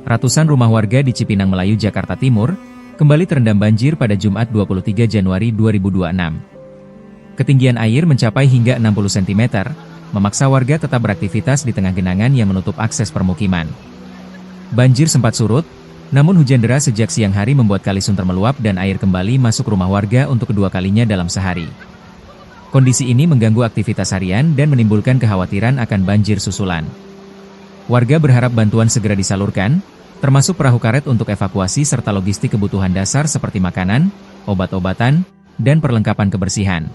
Ratusan rumah warga di Cipinang Melayu, Jakarta Timur, kembali terendam banjir pada Jumat 23 Januari 2026. Ketinggian air mencapai hingga 60 cm, memaksa warga tetap beraktivitas di tengah genangan yang menutup akses permukiman. Banjir sempat surut, namun hujan deras sejak siang hari membuat Kali Sunter meluap dan air kembali masuk rumah warga untuk kedua kalinya dalam sehari. Kondisi ini mengganggu aktivitas harian dan menimbulkan kekhawatiran akan banjir susulan. Warga berharap bantuan segera disalurkan, termasuk perahu karet untuk evakuasi serta logistik kebutuhan dasar seperti makanan, obat-obatan, dan perlengkapan kebersihan.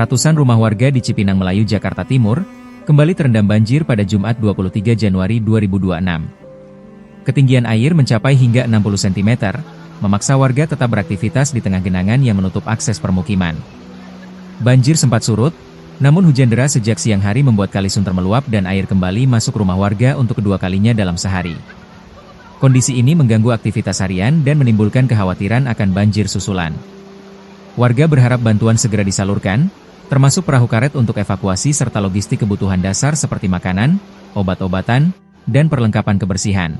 Ratusan rumah warga di Cipinang Melayu, Jakarta Timur, kembali terendam banjir pada Jumat 23 Januari 2026. Ketinggian air mencapai hingga 60 cm, memaksa warga tetap beraktivitas di tengah genangan yang menutup akses permukiman. Banjir sempat surut, namun hujan deras sejak siang hari membuat Kali Sunter meluap dan air kembali masuk rumah warga untuk kedua kalinya dalam sehari. Kondisi ini mengganggu aktivitas harian dan menimbulkan kekhawatiran akan banjir susulan. Warga berharap bantuan segera disalurkan, termasuk perahu karet untuk evakuasi serta logistik kebutuhan dasar seperti makanan, obat-obatan, dan perlengkapan kebersihan.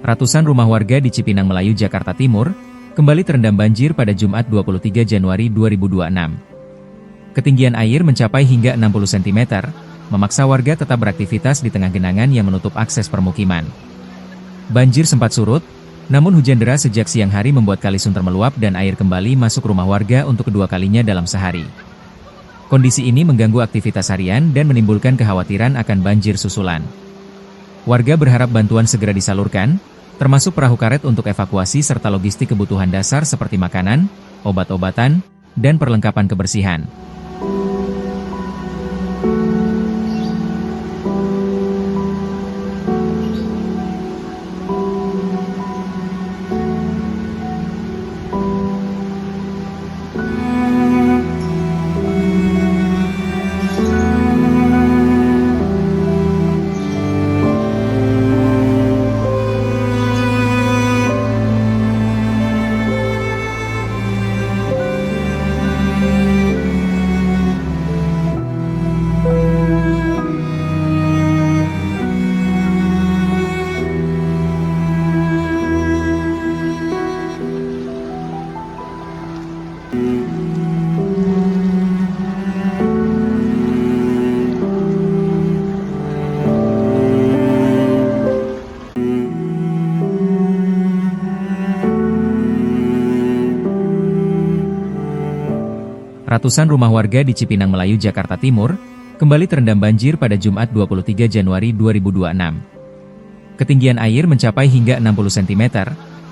Ratusan rumah warga di Cipinang Melayu, Jakarta Timur, kembali terendam banjir pada Jumat 23 Januari 2026. Ketinggian air mencapai hingga 60 cm, memaksa warga tetap beraktivitas di tengah genangan yang menutup akses permukiman. Banjir sempat surut, namun hujan deras sejak siang hari membuat Kali Sunter meluap dan air kembali masuk rumah warga untuk kedua kalinya dalam sehari. Kondisi ini mengganggu aktivitas harian dan menimbulkan kekhawatiran akan banjir susulan. Warga berharap bantuan segera disalurkan, termasuk perahu karet untuk evakuasi serta logistik kebutuhan dasar seperti makanan, obat-obatan, dan perlengkapan kebersihan. Ratusan rumah warga di Cipinang Melayu, Jakarta Timur, kembali terendam banjir pada Jumat 23 Januari 2026. Ketinggian air mencapai hingga 60 cm,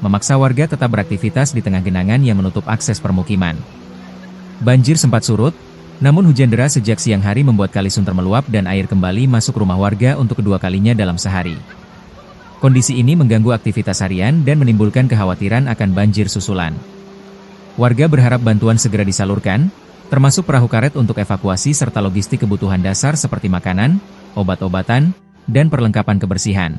memaksa warga tetap beraktivitas di tengah genangan yang menutup akses permukiman. Banjir sempat surut, namun hujan deras sejak siang hari membuat Kali Sunter meluap dan air kembali masuk rumah warga untuk kedua kalinya dalam sehari. Kondisi ini mengganggu aktivitas harian dan menimbulkan kekhawatiran akan banjir susulan. Warga berharap bantuan segera disalurkan, termasuk perahu karet untuk evakuasi serta logistik kebutuhan dasar seperti makanan, obat-obatan, dan perlengkapan kebersihan.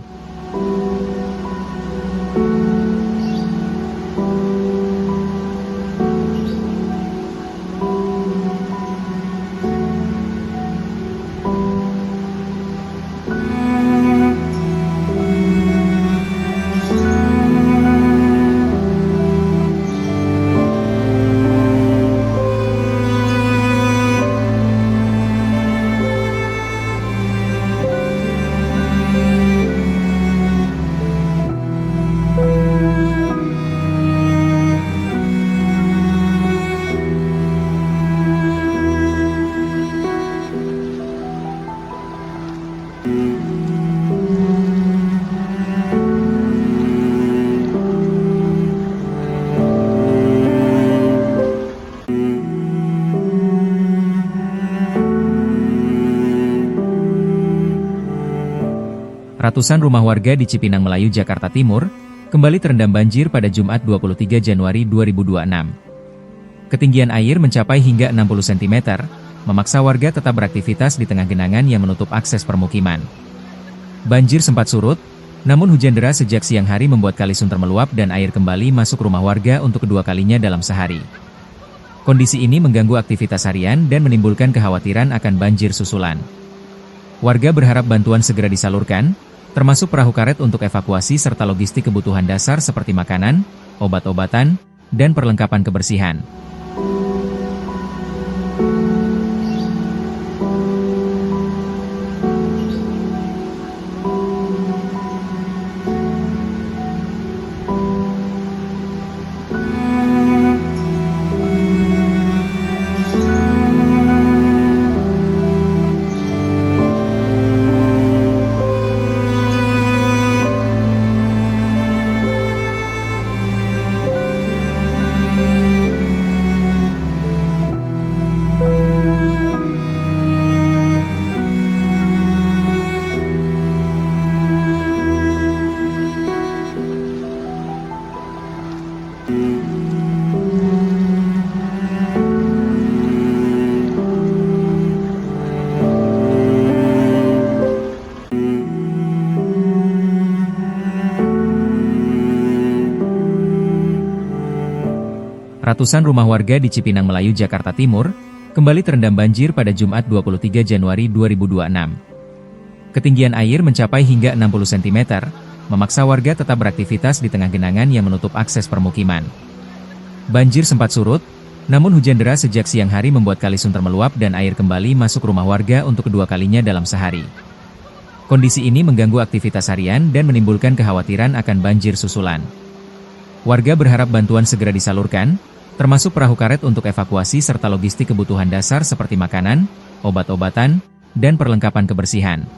Ratusan rumah warga di Cipinang Melayu, Jakarta Timur, kembali terendam banjir pada Jumat 23 Januari 2026. Ketinggian air mencapai hingga 60 cm, memaksa warga tetap beraktivitas di tengah genangan yang menutup akses permukiman. Banjir sempat surut, namun hujan deras sejak siang hari membuat Kali Sunter meluap dan air kembali masuk rumah warga untuk kedua kalinya dalam sehari. Kondisi ini mengganggu aktivitas harian dan menimbulkan kekhawatiran akan banjir susulan. Warga berharap bantuan segera disalurkan, termasuk perahu karet untuk evakuasi serta logistik kebutuhan dasar seperti makanan, obat-obatan, dan perlengkapan kebersihan. Ratusan rumah warga di Cipinang Melayu, Jakarta Timur, kembali terendam banjir pada Jumat 23 Januari 2026. Ketinggian air mencapai hingga 60 cm, memaksa warga tetap beraktivitas di tengah genangan yang menutup akses permukiman. Banjir sempat surut, namun hujan deras sejak siang hari membuat Kali Sunter meluap dan air kembali masuk rumah warga untuk kedua kalinya dalam sehari. Kondisi ini mengganggu aktivitas harian dan menimbulkan kekhawatiran akan banjir susulan. Warga berharap bantuan segera disalurkan, termasuk perahu karet untuk evakuasi serta logistik kebutuhan dasar seperti makanan, obat-obatan, dan perlengkapan kebersihan.